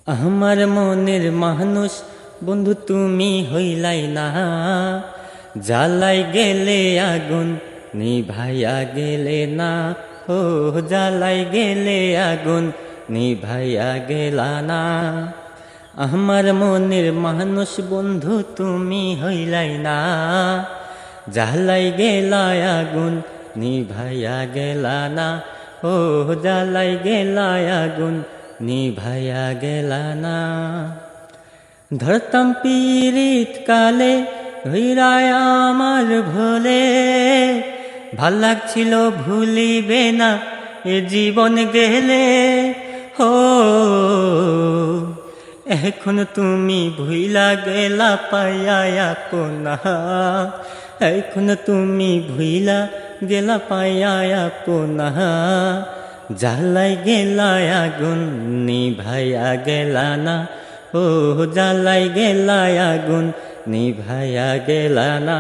আমার মনের মানুষ বন্ধু তুমি হইলাই না, জ্বালাই গেলে আগুন নিভাইয়া গেলে না। ও জ্বালাই গেলে আগুন নিভাইয়া গেলা না। আমার মনের মানুষ বন্ধু তুমি হইলাই না, জ্বালাই গেলা আগুন নিভাইয়া গেলা না। ও জ্বালাই গেলা আগুন নিভাইয়া গেলা না। ধরতাম পীড়িত কালে হইরায় আমার ভোলে, ভাল লাগছিল ভুলিবে না এ জীবন গেলে। ও এখন তুমি ভুইলা গেলা পাইয়া আপনা, এখন তুমি ভুইলা গেলা পাইয়া আপনা। জ্বালাই গেলা আগুন নিভাইয়া গেলা না। ও জ্বালাই গেলা আগুন নিভাইয়া গেলা না।